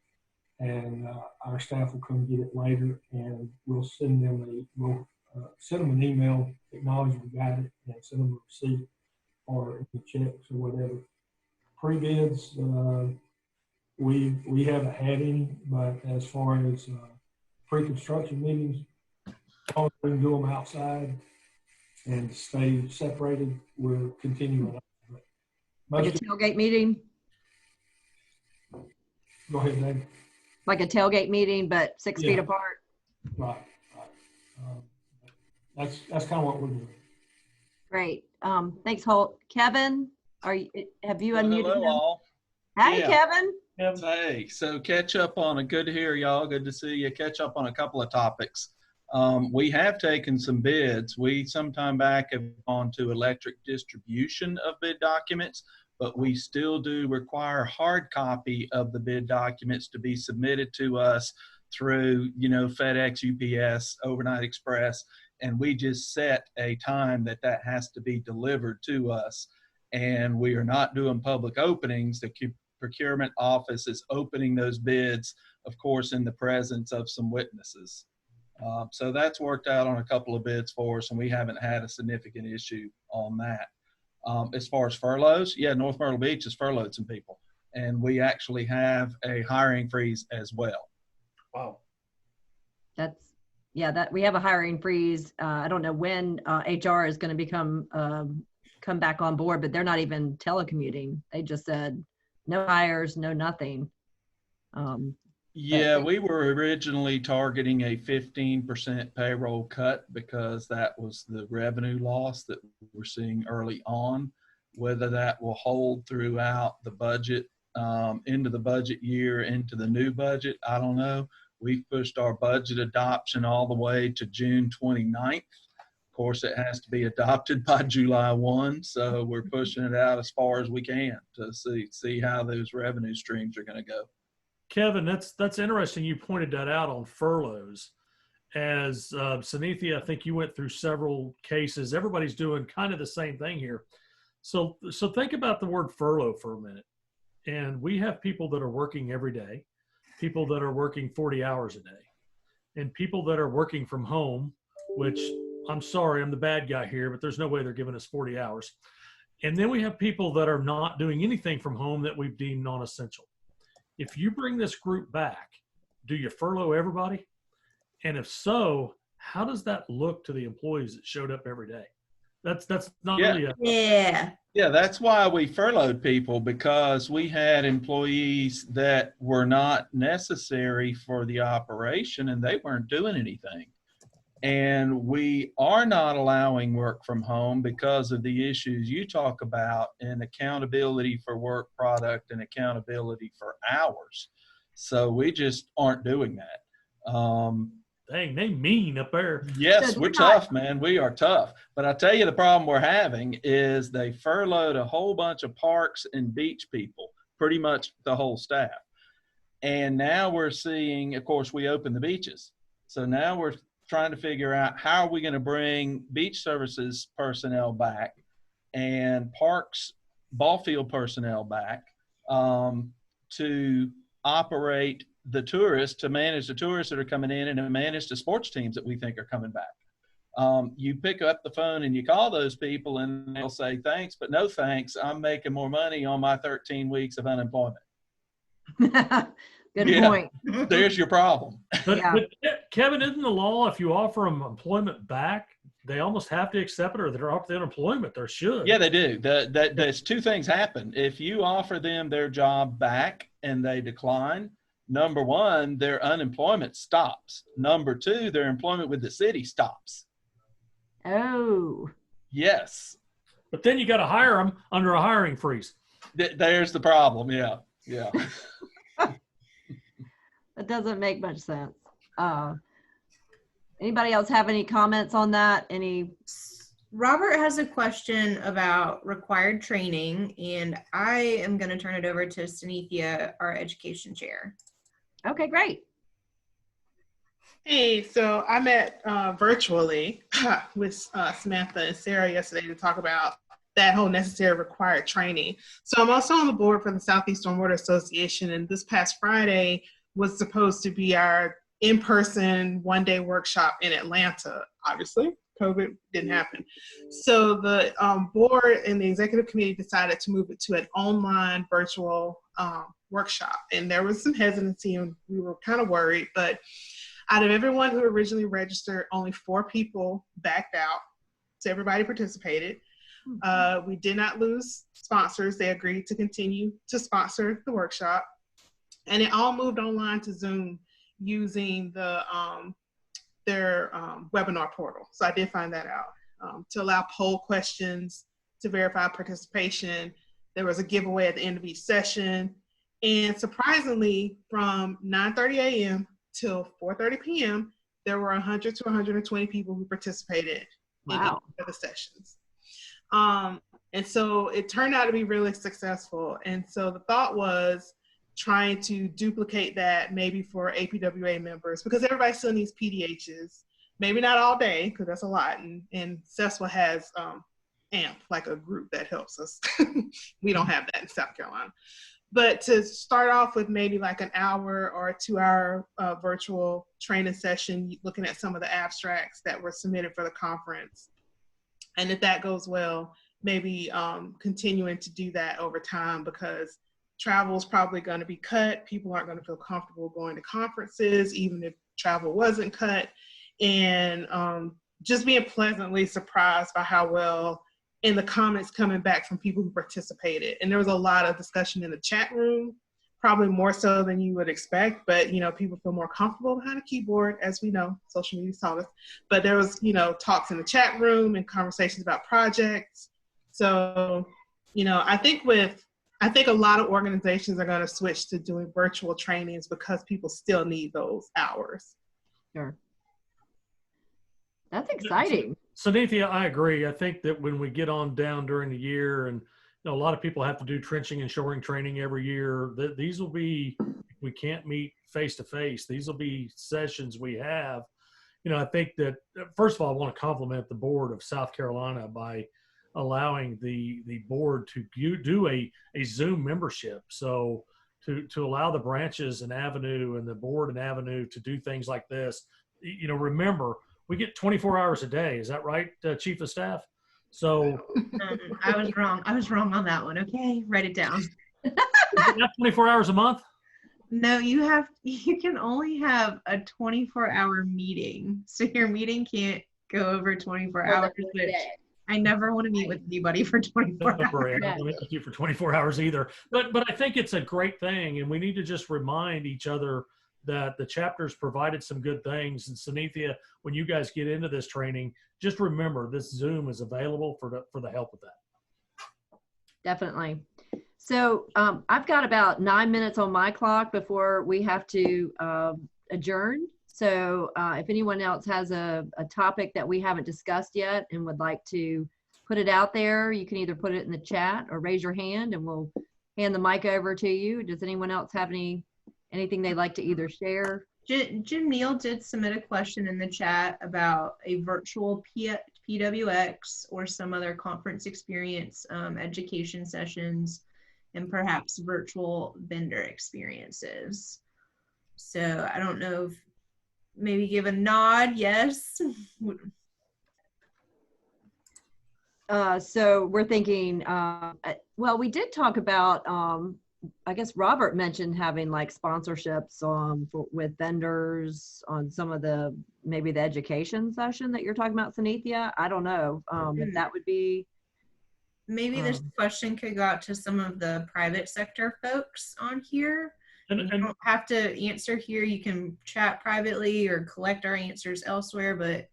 and our staff will come get it later, and we'll send them an email, acknowledge we got it, and send them a receipt or any checks or whatever. Pre-bids, we haven't had any, but as far as pre-construction meetings, we can do them outside and stay separated. We're continuing. Like a tailgate meeting? Go ahead, Dave. Like a tailgate meeting, but 6 feet apart? Right. That's kind of what we're doing. Great. Thanks, Holt. Kevin, have you unmuted? Hello, all. Hey, Yeah. Kevin. Hey, so catch up on good to hear y'all. Good to see you. Catch up on a couple of topics. We have taken some bids. We sometime back have gone to electric distribution of bid documents, but we still do require hard copy of the bid documents to be submitted to us through, FedEx, UPS, Overnight Express, and we just set a time that has to be delivered to us. And we are not doing public openings. The procurement office is opening those bids, of course, in the presence of some witnesses. So that's worked out on a couple of bids for us, and we haven't had a significant issue on that. As far as furloughs, yeah, North Myrtle Beach has furloughed some people, and we actually have a hiring freeze as well. Wow. That we have a hiring freeze. I don't know when HR is going to come back on board, but they're not even telecommuting. They just said no hires, no nothing. Yeah, we were originally targeting a 15% payroll cut because that was the revenue loss that we're seeing early on. Whether that will hold throughout the budget, into the budget year, into the new budget, I don't know. We've pushed our budget adoption all the way to June 29th. Of course, it has to be adopted by July 1, so we're pushing it out as far as we can to see how those revenue streams are going to go. Kevin, that's interesting. You pointed that out on furloughs. As Sunithia, I think you went through several cases. Everybody's doing kind of the same thing here. So think about the word furlough for a minute. And we have people that are working every day, people that are working 40 hours a day, and people that are working from home, which I'm sorry, I'm the bad guy here, but there's no way they're giving us 40 hours. And then we have people that are not doing anything from home that we've deemed non-essential. If you bring this group back, do you furlough everybody? And if so, how does that look to the employees that showed up every day? That's not really Yeah, that's why we furloughed people, because we had employees that were not necessary for the operation and they weren't doing anything. And we are not allowing work from home because of the issues you talk about in accountability for work product and accountability for hours. So we just aren't doing that. Dang, they mean up there. Yes, we're tough, man. We are tough. But I tell you, the problem we're having is they furloughed a whole bunch of parks and beach people, pretty much the whole staff. And now we're seeing, of course, we opened the beaches. So now we're trying to figure out how are we going to bring beach services personnel back and parks, ball field personnel back to operate the tourists, to manage the tourists that are coming in and to manage the sports teams that we think are coming back. You pick up the phone and you call those people and they'll say, thanks, but no thanks. I'm making more money on my 13 weeks of unemployment. Good point. There's your problem. But Kevin, isn't the law, if you offer them employment back, they almost have to accept it, or they're off the unemployment? They should. Yeah, they do. There's two things happen. If you offer them their job back and they decline, number one, their unemployment stops. Number two, their employment with the city stops. Oh. Yes. But then you got to hire them under a hiring freeze. There's the problem. Yeah. Yeah. That doesn't make much sense. Anybody else have any comments on that? Robert has a question about required training, and I am going to turn it over to Sunithia, our education chair. Okay, great. Hey, so I met virtually with Samantha and Sarah yesterday to talk about that whole necessary required training. So I'm also on the board for the Southeast Stormwater Association, and this past Friday was supposed to be our in-person one-day workshop in Atlanta. Obviously, COVID didn't happen. So the board and the executive committee decided to move it to an online virtual workshop. And there was some hesitancy and we were kind of worried, but out of everyone who originally registered, only 4 people backed out. So everybody participated. We did not lose sponsors. They agreed to continue to sponsor the workshop. And it all moved online to Zoom using the their webinar portal. So I did find that out. To allow poll questions, to verify participation. There was a giveaway at the end of each session. And surprisingly, from 9:30 a.m. till 4:30 p.m., there were 100 to 120 people who participated in each of the sessions. And so it turned out to be really successful. And so the thought was trying to duplicate that maybe for APWA members, because everybody still needs PDHs, maybe not all day, because that's a lot. And CESWA has AMP, like a group that helps us. We don't have that in South Carolina. But to start off with maybe like an hour or a 2-hour virtual training session, looking at some of the abstracts that were submitted for the conference. And if that goes well, maybe continuing to do that over time, because travel is probably going to be cut. People aren't going to feel comfortable going to conferences, even if travel wasn't cut. And just being pleasantly surprised by how well, in the comments coming back from people who participated. And there was a lot of discussion in the chat room, probably more so than you would expect, but you know, people feel more comfortable behind a keyboard, as we know, social media taught us. But there was, you know, talks in the chat room and conversations about projects. So, you know, I think a lot of organizations are going to switch to doing virtual trainings because people still need those hours. Sure. That's exciting. So Cynthia, I agree. I think that when we get on down during the year, and you know, a lot of people have to do trenching and shoring training every year, these will be, we can't meet face to face. These will be sessions we have. You know, I think that, first of all, I want to compliment the board of South Carolina by allowing the board to do a Zoom membership. So to allow the branches and Avenue and the board and Avenue to do things like this, you know, remember, we get 24 hours a day. Is that right, Chief of Staff? So I was wrong. I was wrong on that one. Okay, write it down. Not 24 hours a month? No, you can only have a 24-hour meeting. So your meeting can't go over 24 hours. Which I never want to meet with anybody for 24 hours. I don't want to meet with you for 24 hours either. But I think it's a great thing, and we need to just remind each other that the chapters provided some good things. And Sunithia, when you guys get into this training, just remember this Zoom is available for the help with that. Definitely. So I've got about 9 minutes on my clock before we have to adjourn. So if anyone else has a topic that we haven't discussed yet and would like to put it out there, you can either put it in the chat or raise your hand and we'll hand the mic over to you. Does anyone else have anything they'd like to either share? Jim Neal did submit a question in the chat about a virtual PWX or some other conference experience education sessions and perhaps virtual vendor experiences. So I don't know if maybe give a nod, yes. So we're thinking, well, we did talk about, I guess Robert mentioned having like sponsorships with vendors on some of maybe the education session that you're talking about, Sunithia. I don't know if that would be. Maybe this question could go out to some of the private sector folks on here. You don't have to answer here. You can chat privately or collect our answers elsewhere, but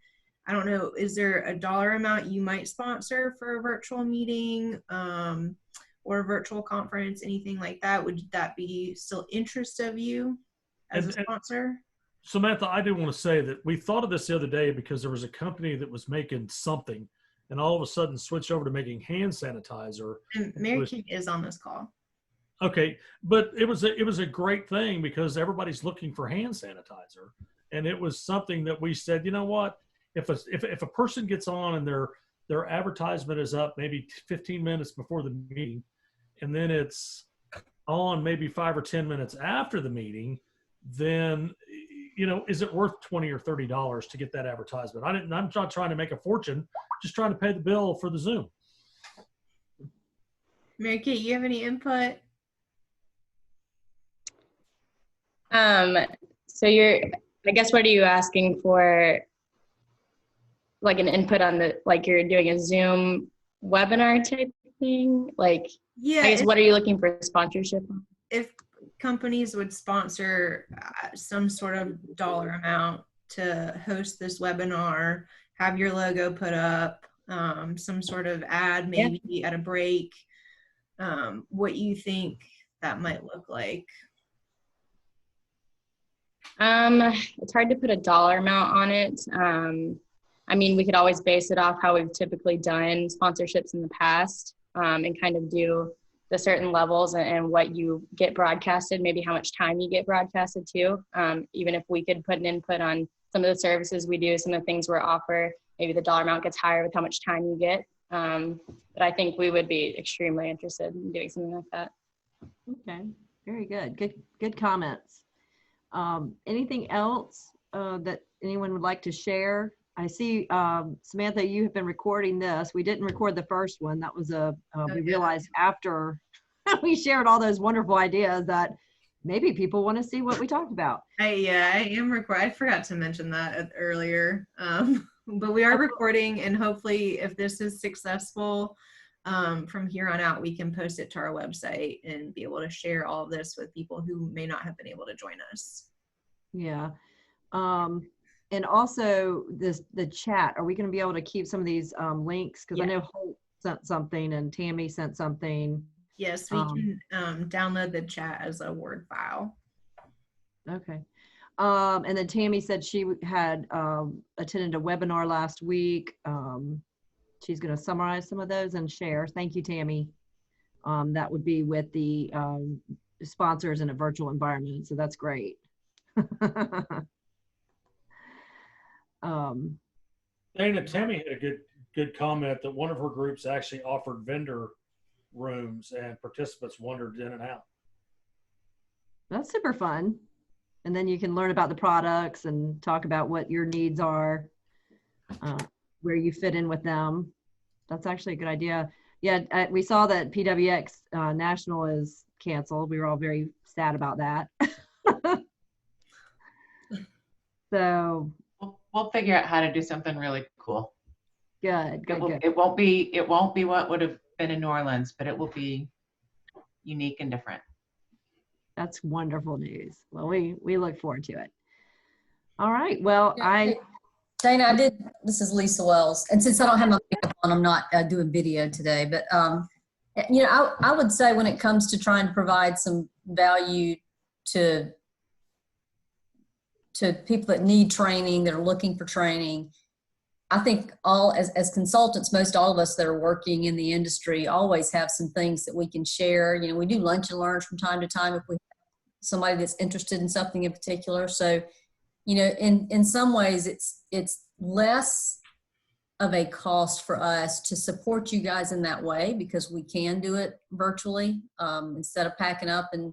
I don't know, is there a dollar amount you might sponsor for a virtual meeting or a virtual conference, anything like that? Would that be still interest of you as a sponsor? Samantha, I do want to say that we thought of this the other day because there was a company that was making something and all of a sudden switched over to making hand sanitizer. And Mary King is on this call. Okay, but it was a great thing because everybody's looking for hand sanitizer, and it was something that we said, you know what, if a person gets on and their advertisement is up maybe 15 minutes before the meeting, and then it's on maybe 5 or 10 minutes after the meeting, then you know, is it worth $20 or $30 to get that advertisement? I'm not trying to make a fortune, just trying to pay the bill for the Zoom. Mary Kate, you have any input? So I guess, what are you asking for? Like an input on like you're doing a Zoom webinar type thing? Like, yeah. I guess, what are you looking for sponsorship on? If companies would sponsor some sort of dollar amount to host this webinar, have your logo put up, some sort of ad maybe at a break, what you think that might look like? It's hard to put a dollar amount on it. I mean, we could always base it off how we've typically done sponsorships in the past, and kind of do the certain levels and what you get broadcasted, maybe how much time you get broadcasted too. Even if we could put an input on some of the services we do, some of the things we offer, maybe the dollar amount gets higher with how much time you get. But I think we would be extremely interested in doing something like that. Okay, very good. Good comments. Anything else that anyone would like to share? I see, Samantha, you have been recording this. We didn't record the first one. That was we realized after we shared all those wonderful ideas that maybe people want to see what we talked about. I am recording. I forgot to mention that earlier. But we are recording, and hopefully if this is successful, from here on out, we can post it to our website and be able to share all of this with people who may not have been able to join us. Yeah. And also the chat, are we going to be able to keep some of these links? Because I know Holt sent something and Tammy sent something. Yes, we can download the chat as a Word file. Okay. And then Tammy said she had attended a webinar last week. She's going to summarize some of those and share. Thank you, Tammy. That would be with the sponsors in a virtual environment. So that's great. Dana, Tammy had a good comment that one of her groups actually offered vendor rooms and participants wandered in and out. That's super fun. And then you can learn about the products and talk about what your needs are, where you fit in with them. That's actually a good idea. Yeah, we saw that PWX National is canceled. We were all very sad about that. So we'll figure out how to do something really cool. Good. It won't be what would have been in New Orleans, but it will be unique and different. That's wonderful news. Well, we look forward to it. All right. Well, Dana, this is Lisa Wells. And since I don't have my makeup on, I'm not doing video today, but, you know, I would say when it comes to trying to provide some value to people that need training, that are looking for training, I think as consultants, most all of us that are working in the industry always have some things that we can share. You know, we do lunch and learns from time to time if we have somebody that's interested in something in particular. So, you know, in some ways it's less of a cost for us to support you guys in that way because we can do it virtually instead of packing up and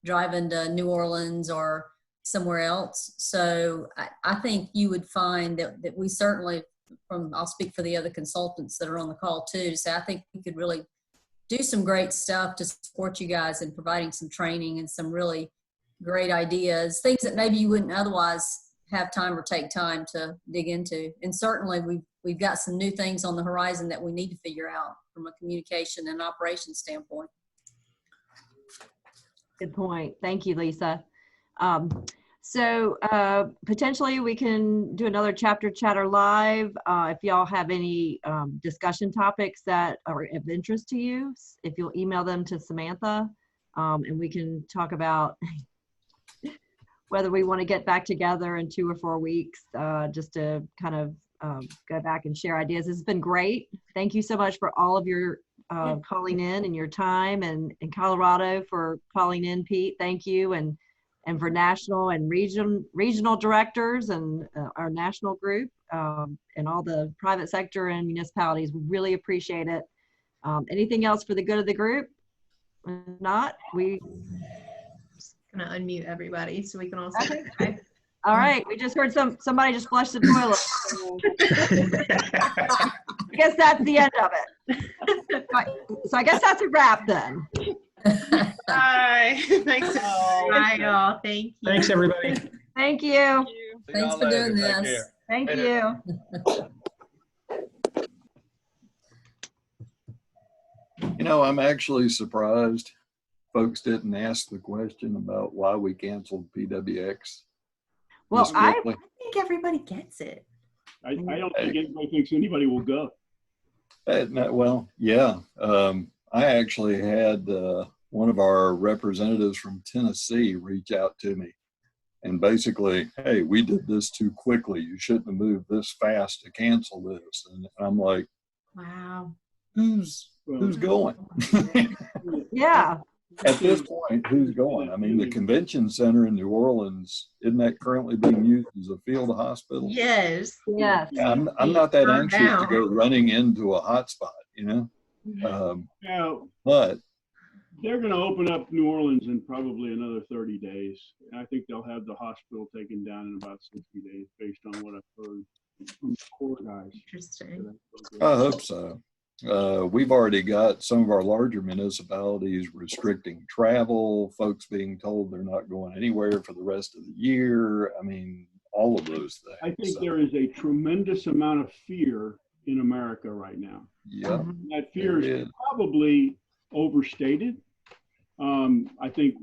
driving to New Orleans or somewhere else. So I think you would find that we certainly, I'll speak for the other consultants that are on the call too, to say I think we could really do some great stuff to support you guys in providing some training and some really great ideas, things that maybe you wouldn't otherwise have time or take time to dig into. And certainly we've got some new things on the horizon that we need to figure out from a communication and operations standpoint. Good point. Thank you, Lisa. So potentially we can do another chapter chatter live. If y'all have any discussion topics that are of interest to you, if you'll email them to Samantha, and we can talk about whether we want to get back together in 2 or 4 weeks, just to kind of go back and share ideas. This has been great. Thank you so much for all of your calling in and your time, and in Colorado for calling in, Pete. Thank you. And for national and regional directors and our national group and all the private sector and municipalities. We really appreciate it. Anything else for the good of the group? If not, we gonna unmute everybody so we can all say hi. All right, we just heard somebody just flushed the toilet. I guess that's the end of it. So I guess that's a wrap then. Bye. Thanks. Bye, y'all. Thank you. Thanks, everybody. Thank you. Thanks for doing this. Thank you. You know, I'm actually surprised folks didn't ask the question about why we canceled PWX. Well, I think everybody gets it. I don't think anybody thinks anybody will go. Well, yeah. I actually had one of our representatives from Tennessee reach out to me and basically, hey, we did this too quickly. You shouldn't have moved this fast to cancel this. And I'm like, wow, who's going? Yeah. At this point, who's going? I mean, the convention center in New Orleans, isn't that currently being used as a field hospital? Yes. Yes. Yeah, I'm not that Burned anxious to down. go running into a hot spot, you know? Now, But they're going to open up New Orleans in probably another 30 days. I think they'll have the hospital taken down in about 60 days based on what I've heard from the Corps guys. Interesting. I hope so. We've already got some of our larger municipalities restricting travel, folks being told they're not going anywhere for the rest of the year. I mean, all of those things. I think there is a tremendous amount of fear in America right now. Yeah. That fear There is is. probably overstated. I think